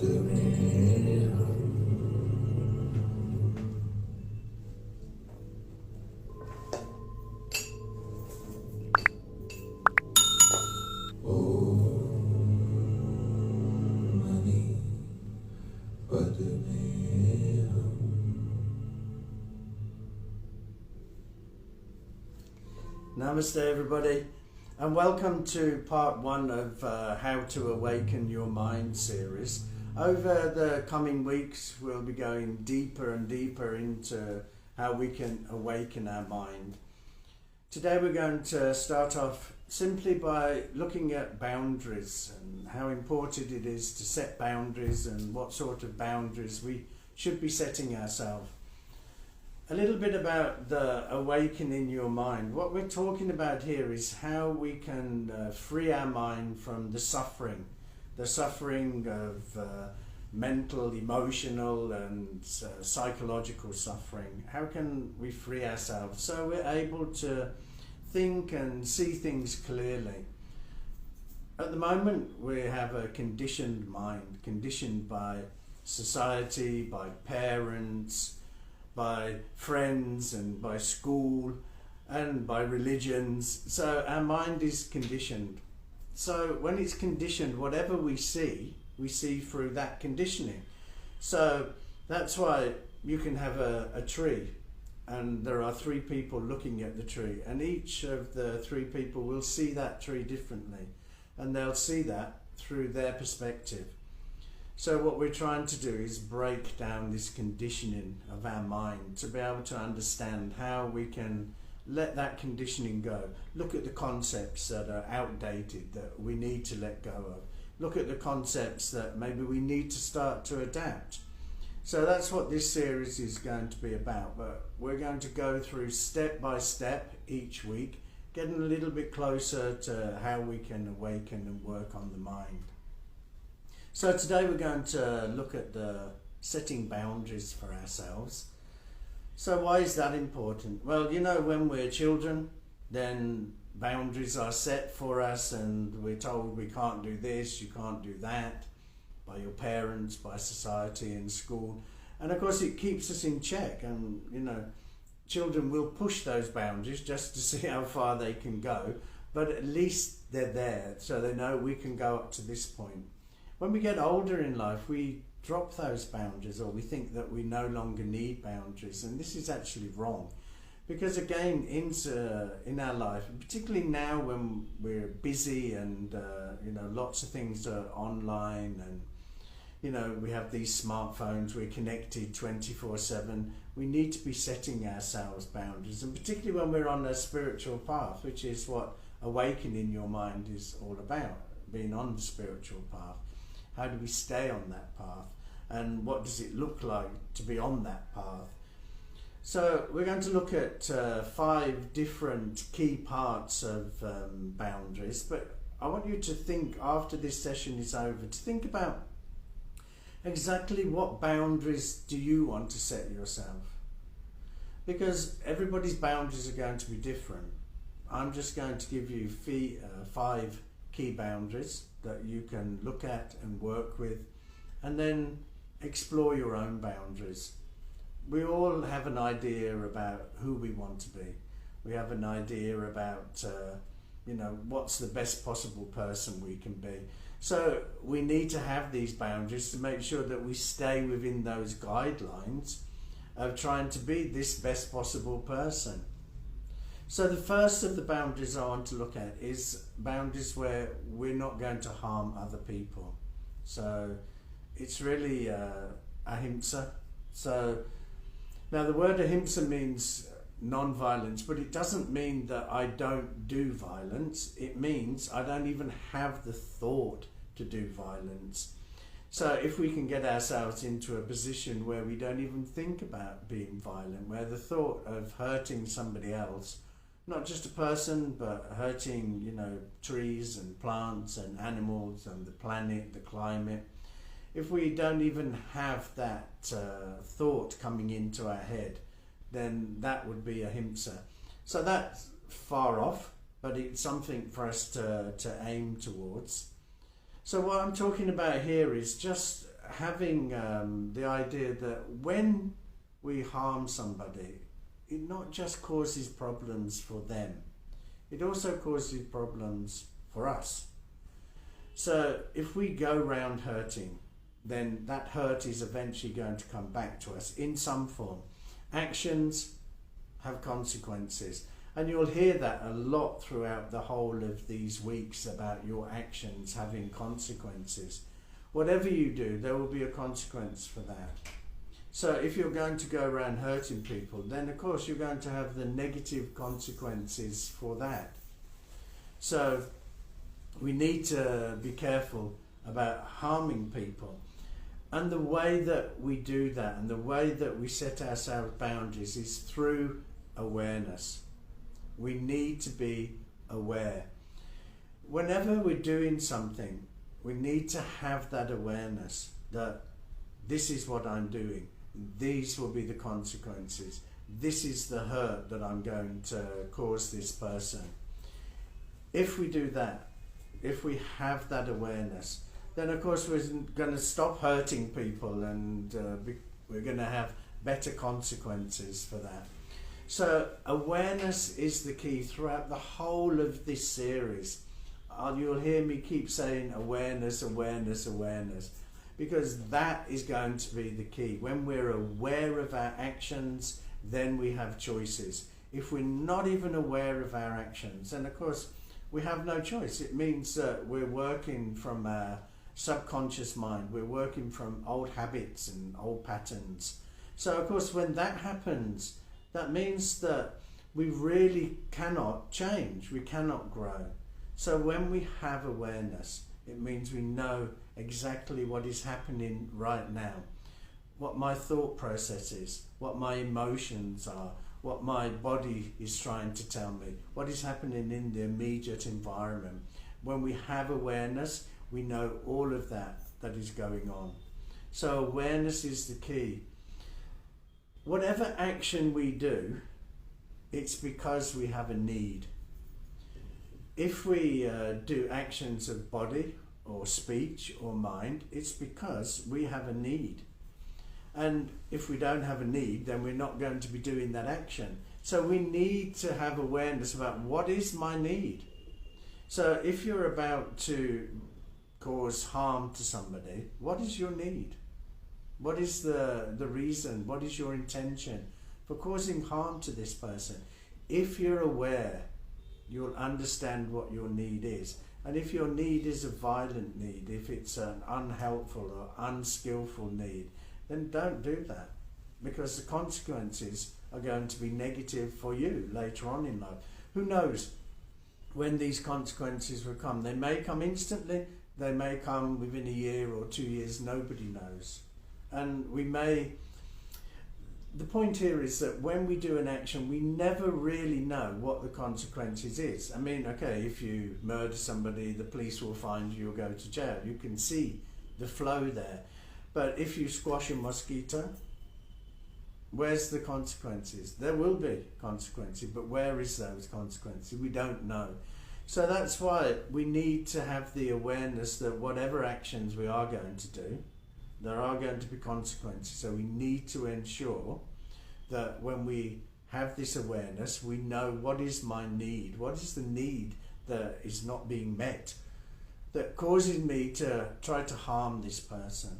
Namaste everybody, and welcome to part one of How to Awaken Your Mind series. Over the coming weeks we'll be going deeper and deeper into how we can awaken our mind. Today we're going to start off simply by looking at boundaries and how important it is to set boundaries and what sort of boundaries we should be setting ourselves. A little bit about the awakening your mind. What we're talking about here is how we can free our mind from the suffering of mental, emotional and psychological suffering. How can we free ourselves so we're able to think and see things clearly? At the moment we have a conditioned mind, conditioned by society, by parents, by friends and by school and by religions. So our mind is conditioned. So when it's conditioned, whatever we see through that conditioning. So that's why you can have a tree and there are three people looking at the tree, and each of the three people will see that tree differently, and they'll see that through their perspective. So what we're trying to do is break down this conditioning of our mind to be able to understand how we can let that conditioning go. Look at the concepts that are outdated that we need to let go of. Look at the concepts that maybe we need to start to adapt. So that's what this series is going to be about, but we're going to go through step by step each week, getting a little bit closer to how we can awaken and work on the mind. So today we're going to look at the setting boundaries for ourselves. So why is that important? Well, you know, when we're children, then boundaries are set for us and we're told we can't do this, you can't do that, by your parents, by society and school. And of course it keeps us in check, and you know, children will push those boundaries just to see how far they can go, but at least they're there so they know we can go up to this point. When we get older in life, we drop those boundaries, or we think that we no longer need boundaries, and this is actually wrong. Because again, in our life, particularly now when we're busy and you know, lots of things are online, and you know, we have these smartphones, we're connected 24/7, we need to be setting ourselves boundaries, and particularly when we're on a spiritual path, which is what awakening your mind is all about, being on the spiritual path. How do we stay on that path, and what does it look like to be on that path? So we're going to look at 5 different key parts of boundaries, but I want you to think, after this session is over, to think about exactly what boundaries do you want to set yourself, because everybody's boundaries are going to be different. I'm just going to give you 5 key boundaries that you can look at and work with, and then explore your own boundaries. We all have an idea about who we want to be. We have an idea about you know, what's the best possible person we can be. So we need to have these boundaries to make sure that we stay within those guidelines of trying to be this best possible person. So the first of the boundaries I want to look at is boundaries where we're not going to harm other people. So it's really ahimsa. So now the word ahimsa means non-violence, but it doesn't mean that I don't do violence. It means I don't even have the thought to do violence. So if we can get ourselves into a position where we don't even think about being violent, where the thought of hurting somebody else, not just a person, but hurting, you know, trees and plants and animals and the planet, the climate. If we don't even have that thought coming into our head, then that would be ahimsa. So that's far off, but it's something for us to aim towards. So what I'm talking about here is just having the idea that when we harm somebody, it not just causes problems for them, it also causes problems for us. So if we go round hurting, then that hurt is eventually going to come back to us in some form. Actions have consequences, and you'll hear that a lot throughout the whole of these weeks about your actions having consequences. Whatever you do, there will be a consequence for that. So if you're going to go around hurting people, then of course you're going to have the negative consequences for that. So we need to be careful about harming people. And the way that we do that and the way that we set ourselves boundaries is through awareness. We need to be aware. Whenever we're doing something, we need to have that awareness that this is what I'm doing. These will be the consequences. This is the hurt that I'm going to cause this person. If we do that, if we have that awareness, then of course we're going to stop hurting people, and we're going to have better consequences for that. So awareness is the key throughout the whole of this series. You'll hear me keep saying awareness, awareness, awareness, because that is going to be the key. When we're aware of our actions, then we have choices. If we're not even aware of our actions, then of course we have no choice. It means that we're working from our subconscious mind. We're working from old habits and old patterns. So of course when that happens, that means that we really cannot change. We cannot grow. So when we have awareness, it means we know exactly what is happening right now, what my thought process is, what my emotions are, what my body is trying to tell me, what is happening in the immediate environment. When we have awareness, we know all of that is going on. So awareness is the key. Whatever action we do, it's because we have a need. If we do actions of body or speech or mind, it's because we have a need. And if we don't have a need, then we're not going to be doing that action. So we need to have awareness about what is my need. So if you're about to cause harm to somebody, what is your need? What is the reason? What is your intention for causing harm to this person? If you're aware, you'll understand what your need is. And if your need is a violent need, if it's an unhelpful or unskillful need, then don't do that, because the consequences are going to be negative for you later on in life. Who knows when these consequences will come? They may come instantly, they may come within a year or 2 years, nobody knows. And the point here is that when we do an action, we never really know what the consequences is. I mean, okay, if you murder somebody, the police will find you or go to jail. You can see the flow there. But if you squash a mosquito, where's the consequences? There will be consequences, but where is those consequences? We don't know. So that's why we need to have the awareness that whatever actions we are going to do, there are going to be consequences. So we need to ensure that when we have this awareness, we know what is my need, what is the need that is not being met, that causes me to try to harm this person.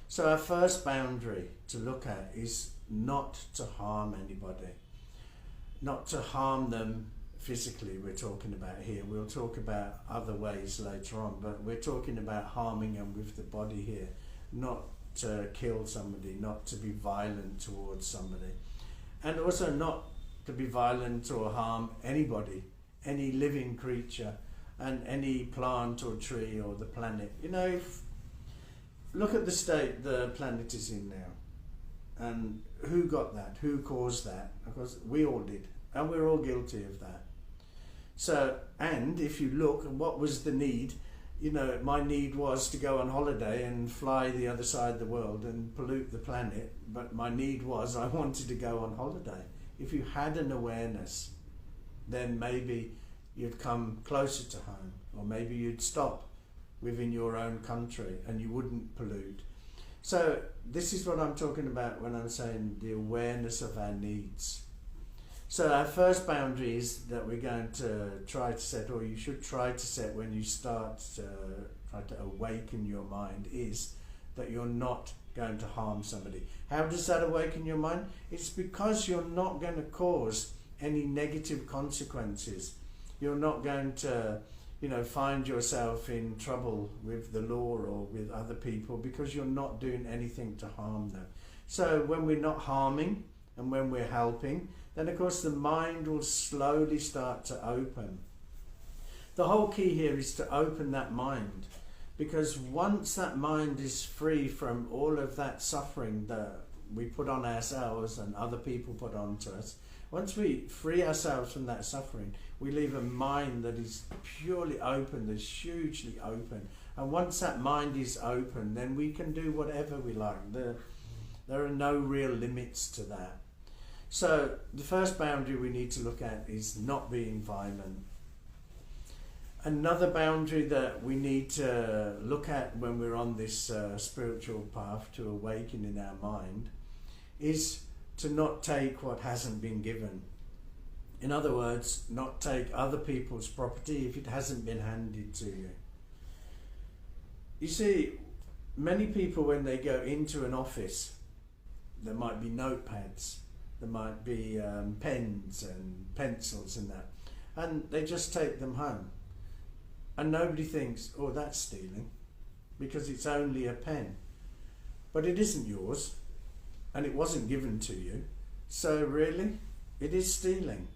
So our first boundary to look at is not to harm anybody, not to harm them physically. We're talking about here. We'll talk about other ways later on, but we're talking about harming them with the body here, not to kill somebody, not to be violent towards somebody, and also not to be violent or harm anybody, any living creature, and any plant or tree or the planet. You know, look at the state the planet is in now, and who got that? Who caused that? Of course, we all did, and we're all guilty of that. So, and if you look, what was the need? You know, my need was to go on holiday and fly the other side of the world and pollute the planet, but my need was I wanted to go on holiday. If you had an awareness, then maybe you'd come closer to home, or maybe you'd stop within your own country, and you wouldn't pollute. So this is what I'm talking about when I'm saying the awareness of our needs. So our first boundary is that we're going to try to set, or you should try to set when you start try to awaken your mind, is that you're not going to harm somebody. How does that awaken your mind? It's because you're not going to cause any negative consequences. You're not going to, find yourself in trouble with the law or with other people because you're not doing anything to harm them. So when we're not harming and when we're helping, then of course the mind will slowly start to open. The whole key here is to open that mind, because once that mind is free from all of that suffering that we put on ourselves and other people put onto us, once we free ourselves from that suffering, we leave a mind that is purely open, that's hugely open. And once that mind is open, then we can do whatever we like. There are no real limits to that. So the first boundary we need to look at is not being violent. Another boundary that we need to look at when we're on this spiritual path to awaken in our mind is to not take what hasn't been given. In other words, not take other people's property if it hasn't been handed to you. You see, many people when they go into an office, there might be notepads, there might be pens and pencils and that, and they just take them home. And nobody thinks, oh, that's stealing, because it's only a pen. But it isn't yours, and it wasn't given to you. So really, it is stealing.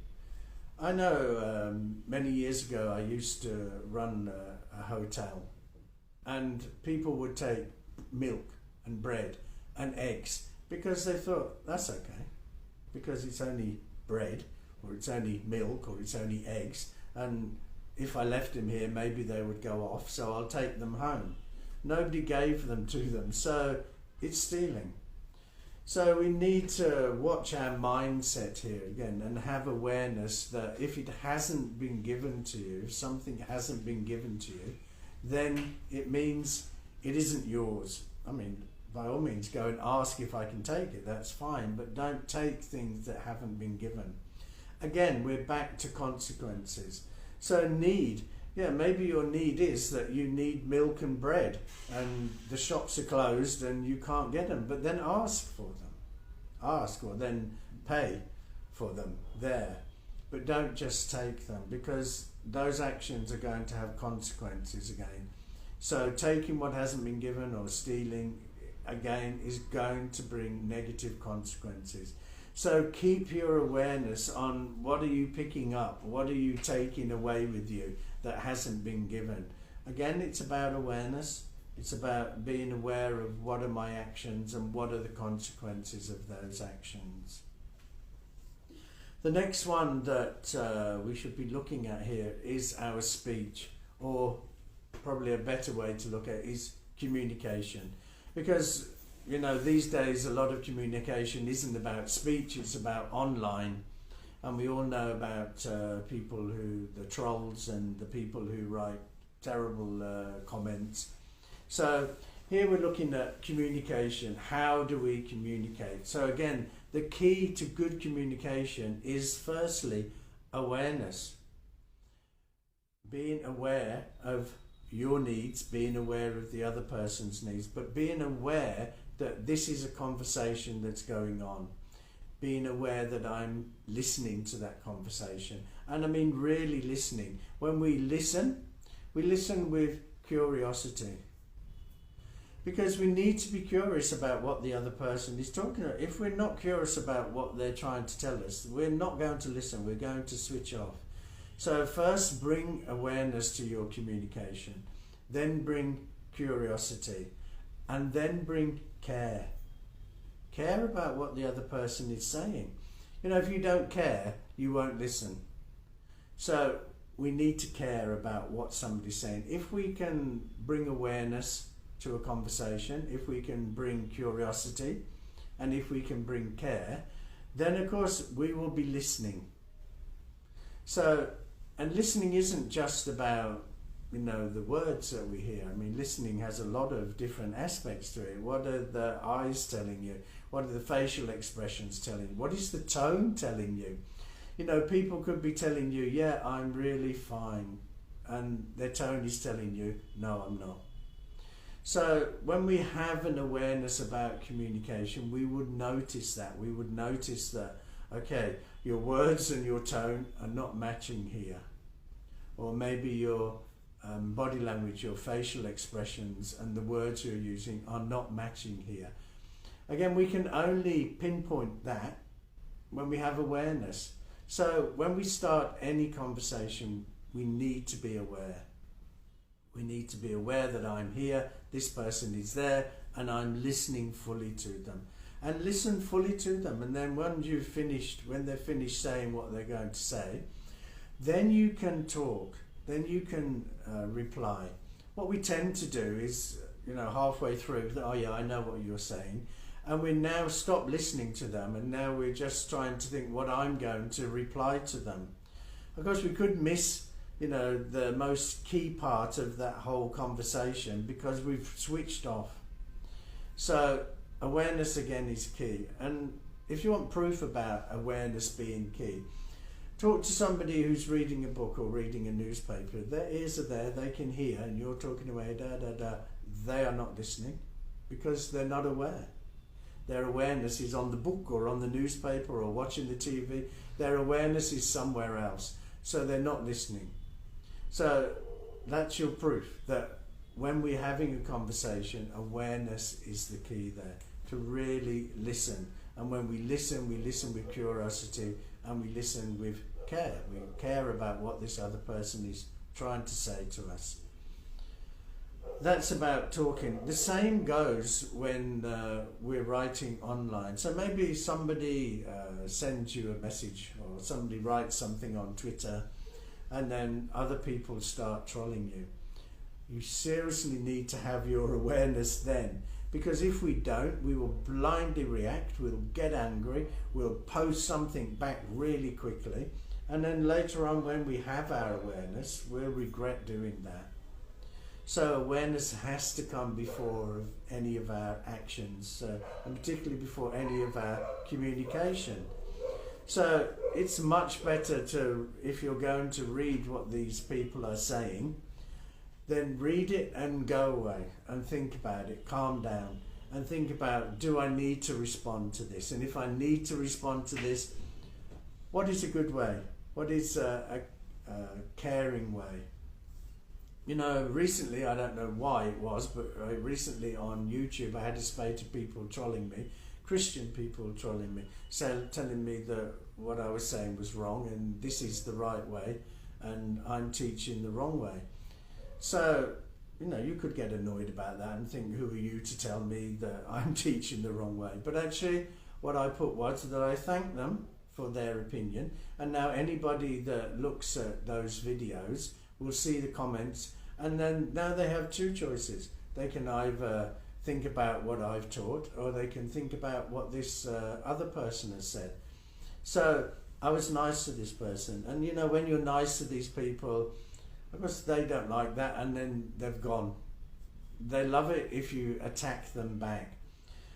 I know many years ago I used to run a hotel, and people would take milk and bread and eggs because they thought, that's okay, because it's only bread, or it's only milk, or it's only eggs, and if I left them here, maybe they would go off, so I'll take them home. Nobody gave them to them, so it's stealing. So we need to watch our mindset here again and have awareness that if it hasn't been given to you, if something hasn't been given to you, then it means it isn't yours. I mean, by all means, go and ask if I can take it, that's fine, but don't take things that haven't been given. Again, we're back to consequences. So need, maybe your need is that you need milk and bread and the shops are closed and you can't get them, but then ask for them. Ask, or then pay for them there. But don't just take them, because those actions are going to have consequences again. So taking what hasn't been given or stealing again is going to bring negative consequences. So keep your awareness on what are you picking up, what are you taking away with you that hasn't been given. Again, it's about awareness. It's about being aware of what are my actions and what are the consequences of those actions. The next one that we should be looking at here is our speech, or probably a better way to look at it is communication. Because these days a lot of communication isn't about speech, it's about online. And we all know about people the trolls and the people who write terrible comments. So here we're looking at communication. How do we communicate? So again, the key to good communication is firstly awareness. Being aware of your needs, being aware of the other person's needs, but being aware that this is a conversation that's going on. Being aware that I'm listening to that conversation. And I mean really listening. When we listen with curiosity. Because we need to be curious about what the other person is talking about. If we're not curious about what they're trying to tell us, we're not going to listen, we're going to switch off. So first bring awareness to your communication, then bring curiosity, and then bring care. Care about what the other person is saying. If you don't care, you won't listen. So we need to care about what somebody's saying. If we can bring awareness to a conversation, if we can bring curiosity, and if we can bring care, then of course we will be listening. So, and listening isn't just about the words that we hear. I mean, listening has a lot of different aspects to it. What are the eyes telling you? What are the facial expressions telling you? What is the tone telling you? People could be telling you, yeah, I'm really fine, and their tone is telling you, no, I'm not. So when we have an awareness about communication, we would notice that. We would notice that, okay, your words and your tone are not matching here. Or maybe your body language, your facial expressions and the words you're using are not matching here. Again, we can only pinpoint that when we have awareness. So when we start any conversation, we need to be aware. We need to be aware that I'm here, this person is there, and I'm listening fully to them. And listen fully to them. And then when they're finished saying what they're going to say, then you can talk. Then you can reply. What we tend to do is, halfway through, oh yeah, I know what you're saying. And we now stop listening to them, and now we're just trying to think what I'm going to reply to them. Of course, we could miss the most key part of that whole conversation because we've switched off. So awareness again is key. And if you want proof about awareness being key, talk to somebody who's reading a book or reading a newspaper. Their ears are there, they can hear, and you're talking away, They are not listening because they're not aware. Their awareness is on the book or on the newspaper or watching the TV. Their awareness is somewhere else. So they're not listening. So that's your proof that when we're having a conversation, awareness is the key there, to really listen. And when we listen with curiosity, and we listen with care. We care about what this other person is trying to say to us. That's about talking. The same goes when we're writing online. So maybe somebody sends you a message, or somebody writes something on Twitter, and then other people start trolling you. You seriously need to have your awareness then, because if we don't, we will blindly react, we'll get angry, we'll post something back really quickly, and then later on when we have our awareness, we'll regret doing that. So awareness has to come before any of our actions, and particularly before any of our communication. So it's much better to, if you're going to read what these people are saying, then read it and go away and think about it, calm down and think about, do I need to respond to this? And if I need to respond to this, what is a good way? What is a caring way? Recently, I don't know why it was, but recently on YouTube I had a spate of people trolling me, Christian people trolling me, telling me that what I was saying was wrong and this is the right way and I'm teaching the wrong way. So, you could get annoyed about that and think, who are you to tell me that I'm teaching the wrong way? But actually, what I put was that I thanked them for their opinion, and now anybody that looks at those videos will see the comments, and then now they have two choices. They can either think about what I've taught, or they can think about what this other person has said. So I was nice to this person, and when you're nice to these people, of course they don't like that, and then they've gone. They love it if you attack them back.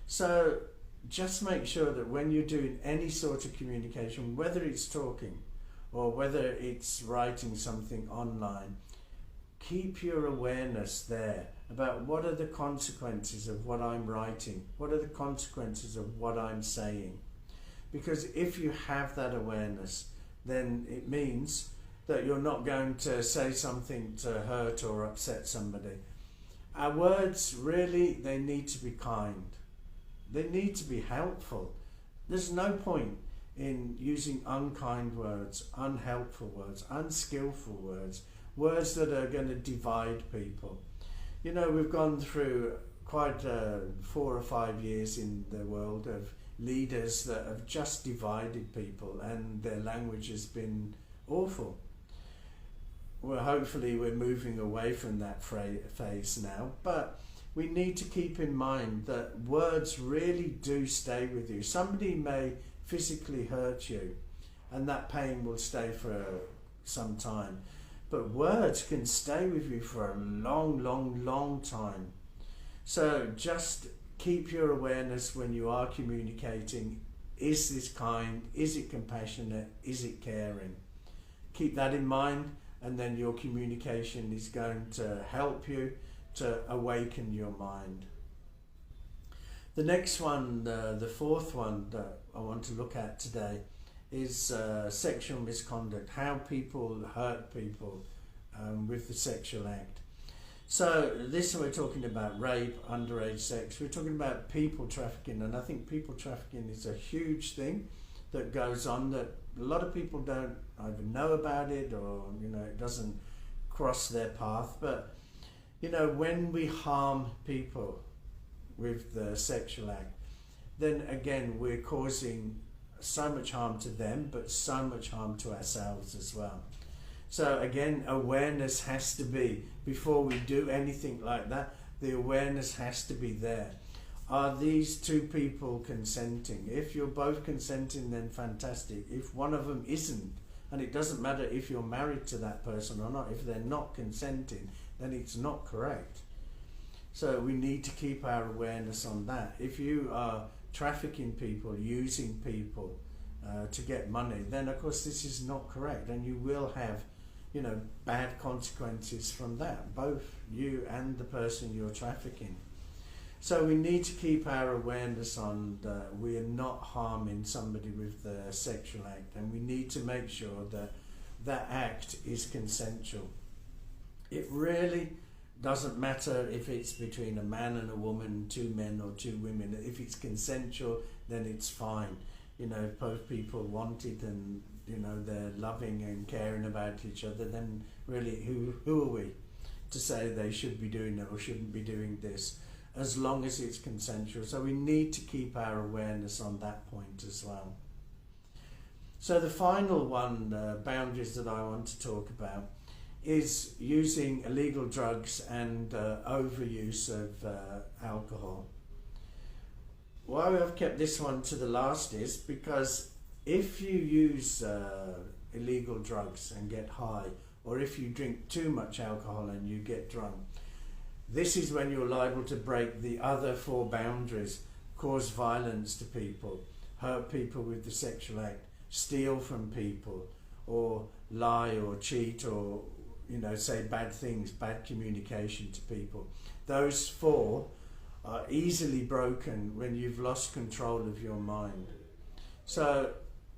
So just make sure that when you're doing any sort of communication, whether it's talking or whether it's writing something online, keep your awareness there about what are the consequences of what I'm writing, what are the consequences of what I'm saying. Because if you have that awareness, then it means that you're not going to say something to hurt or upset somebody. Our words, really, they need to be kind. They need to be helpful. There's no point in using unkind words, unhelpful words, unskillful words, words that are going to divide people. We've gone through quite 4 or 5 years in the world of leaders that have just divided people, and their language has been awful. Well, hopefully we're moving away from that phase now, but we need to keep in mind that words really do stay with you. Somebody may physically hurt you, and that pain will stay for some time. but words can stay with you for a long, long, long time. So just keep your awareness when you are communicating. Is this kind? Is it compassionate? Is it caring? Keep that in mind, and then your communication is going to help you to awaken your mind. The next one, the fourth one that I want to look at today, is sexual misconduct, how people hurt people with the sexual act. So this, we're talking about rape, underage sex, we're talking about people trafficking, and I think people trafficking is a huge thing that goes on that a lot of people don't either know about it, or it doesn't cross their path. But when we harm people with the sexual act, then again we're causing so much harm to them, but so much harm to ourselves as well. So again, awareness has to be, before we do anything like that, the awareness has to be there. Are these two people consenting? If you're both consenting, then fantastic. If one of them isn't, and it doesn't matter if you're married to that person or not, if they're not consenting, then it's not correct. So we need to keep our awareness on that. If you are trafficking people, using people to get money, then of course this is not correct, and you will have bad consequences from that, both you and the person you're trafficking. So we need to keep our awareness on that we are not harming somebody with the sexual act, and we need to make sure that that act is consensual. It really doesn't matter if it's between a man and a woman, two men or two women. If it's consensual, then it's fine. If both people want it and they're loving and caring about each other, then really who are we to say they should be doing it or shouldn't be doing this, as long as it's consensual. So we need to keep our awareness on that point as well. So the final one, boundaries that I want to talk about, is using illegal drugs and overuse of alcohol. Why I've kept this one to the last is because if you use illegal drugs and get high, or if you drink too much alcohol and you get drunk, this is when you're liable to break the other four boundaries: cause violence to people, hurt people with the sexual act, steal from people, or lie or cheat, or say bad things, bad communication to people. Those four are easily broken when you've lost control of your mind. So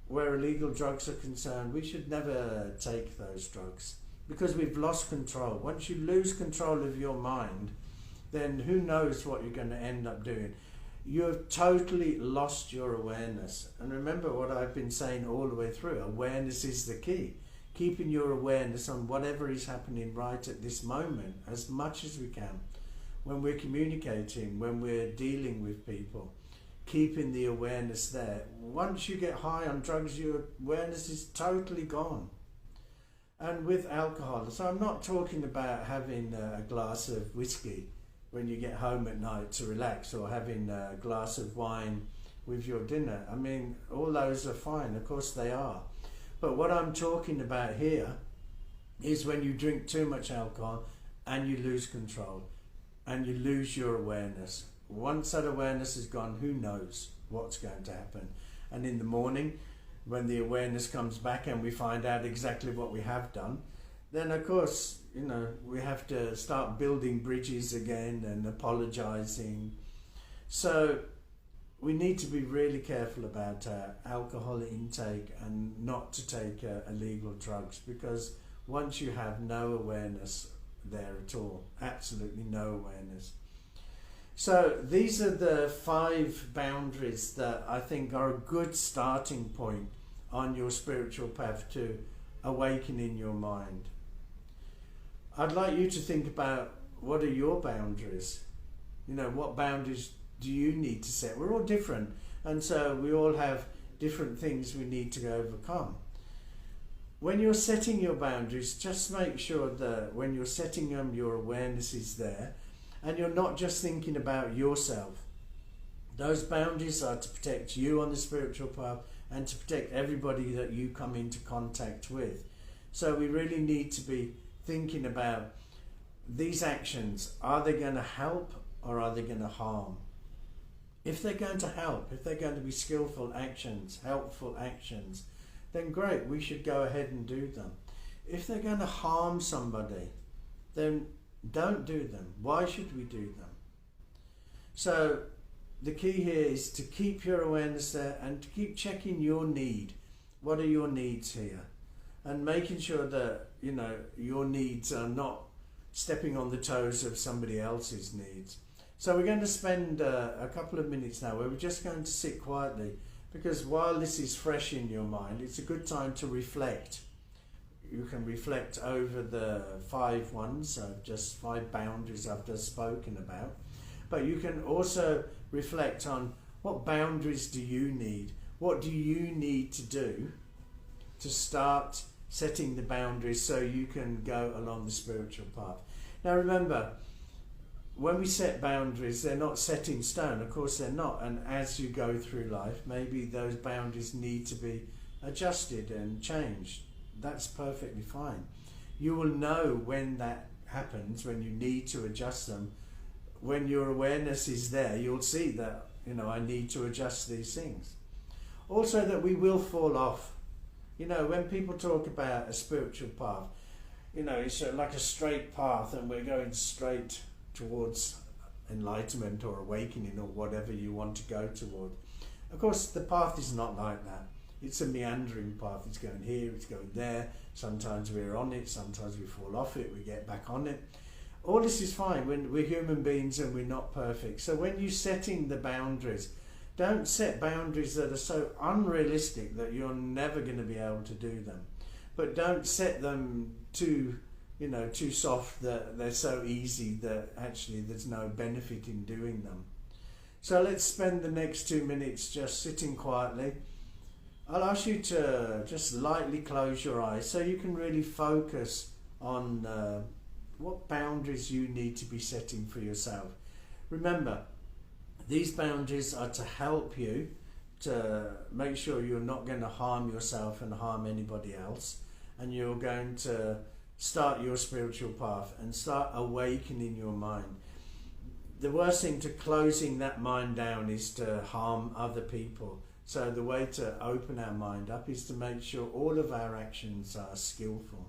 where illegal drugs are concerned, we should never take those drugs, because we've lost control. Once you lose control of your mind, then who knows what you're going to end up doing. You have totally lost your awareness. And remember what I've been saying all the way through, awareness is the key. Keeping your awareness on whatever is happening right at this moment as much as we can. When we're communicating, when we're dealing with people, keeping the awareness there. Once you get high on drugs, your awareness is totally gone. And with alcohol, so I'm not talking about having a glass of whiskey when you get home at night to relax, or having a glass of wine with your dinner. I mean, all those are fine, of course they are. But what I'm talking about here is when you drink too much alcohol and you lose control and you lose your awareness. Once that awareness is gone, who knows what's going to happen. And in the morning, when the awareness comes back and we find out exactly what we have done, then of course, we have to start building bridges again and apologizing. So we need to be really careful about alcohol intake and not to take illegal drugs, because once you have no awareness there at all, absolutely no awareness. So these are the 5 boundaries that I think are a good starting point on your spiritual path to awakening your mind. I'd like you to think about, what are your boundaries? What boundaries do you need to set? We're all different, and so we all have different things we need to overcome. When you're setting your boundaries, just make sure that when you're setting them, your awareness is there, and you're not just thinking about yourself. Those boundaries are to protect you on the spiritual path and to protect everybody that you come into contact with. So we really need to be thinking about these actions, are they going to help or are they going to harm? If they're going to help, if they're going to be skillful actions, helpful actions, then great, we should go ahead and do them. If they're going to harm somebody, then don't do them. Why should we do them? So the key here is to keep your awareness there and to keep checking your need. What are your needs here? And making sure that, you know, your needs are not stepping on the toes of somebody else's needs. So we're going to spend a couple of minutes now where we're just going to sit quietly, because while this is fresh in your mind, it's a good time to reflect. You can reflect over the 5 ones, just 5 boundaries I've just spoken about. But you can also reflect on what boundaries do you need? What do you need to do to start setting the boundaries so you can go along the spiritual path? Now remember, when we set boundaries, they're not set in stone. Of course they're not. And as you go through life, maybe those boundaries need to be adjusted and changed. That's perfectly fine. You will know when that happens, when you need to adjust them. When your awareness is there, you'll see that, you know, I need to adjust these things. Also that we will fall off. You know, when people talk about a spiritual path, you know, it's like a straight path and we're going straight towards enlightenment or awakening or whatever you want to go toward. Of course, the path is not like that. It's a meandering path. It's going here, it's going there. Sometimes we're on it, sometimes we fall off it, we get back on it. All this is fine when we're human beings and we're not perfect. So when you're setting the boundaries, don't set boundaries that are so unrealistic that you're never going to be able to do them. But don't set them too, you know, too soft that they're so easy that actually there's no benefit in doing them. So let's spend the next 2 minutes just sitting quietly. I'll ask you to just lightly close your eyes so you can really focus on what boundaries you need to be setting for yourself. Remember, these boundaries are to help you to make sure you're not going to harm yourself and harm anybody else, and you're going to start your spiritual path and start awakening your mind. The worst thing to closing that mind down is to harm other people. So the way to open our mind up is to make sure all of our actions are skillful.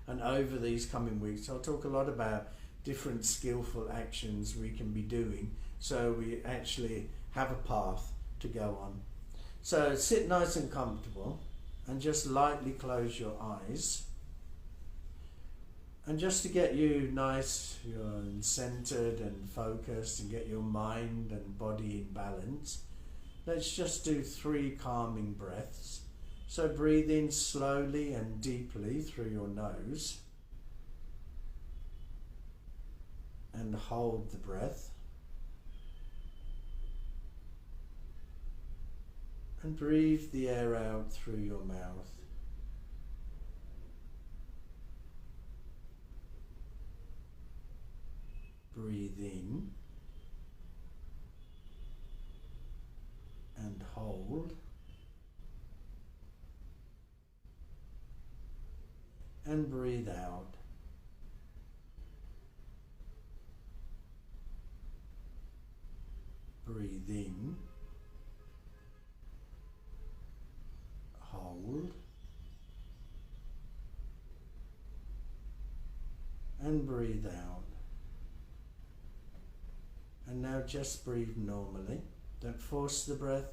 And over these coming weeks, I'll talk a lot about different skillful actions we can be doing so we actually have a path to go on. So sit nice and comfortable and just lightly close your eyes. And just to get you nice and centered and focused and get your mind and body in balance, let's just do 3 calming breaths. So breathe in slowly and deeply through your nose and hold the breath. And breathe the air out through your mouth. Breathe in and hold. And breathe out. Breathe in. Hold. And breathe out. And now just breathe normally. Don't force the breath.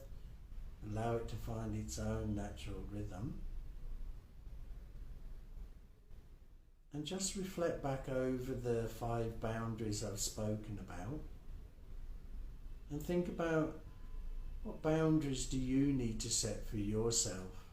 Allow it to find its own natural rhythm. And just reflect back over the 5 boundaries I've spoken about. And think about what boundaries do you need to set for yourself.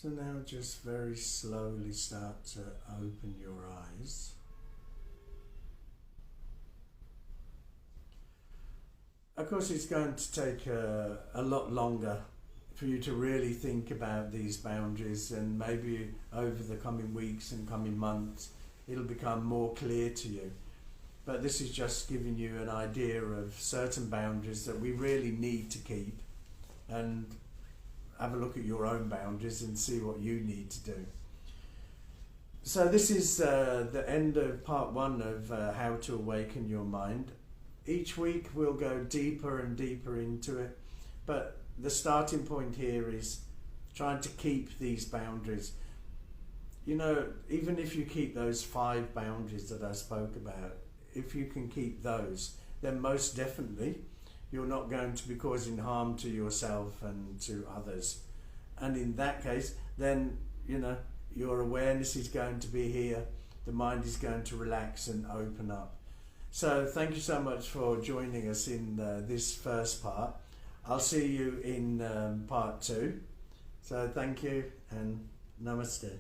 So now just very slowly start to open your eyes. Of course, it's going to take a lot longer for you to really think about these boundaries, and maybe over the coming weeks and coming months it'll become more clear to you. But this is just giving you an idea of certain boundaries that we really need to keep, and have a look at your own boundaries and see what you need to do. So this is the end of part one of how to awaken your mind. Each week we'll go deeper and deeper into it, but the starting point here is trying to keep these boundaries. You know, even if you keep those 5 boundaries that I spoke about, if you can keep those, then most definitely you're not going to be causing harm to yourself and to others. And in that case, then, you know, your awareness is going to be here, the mind is going to relax and open up. So thank you so much for joining us in this first part. I'll see you in part 2. So thank you and namaste.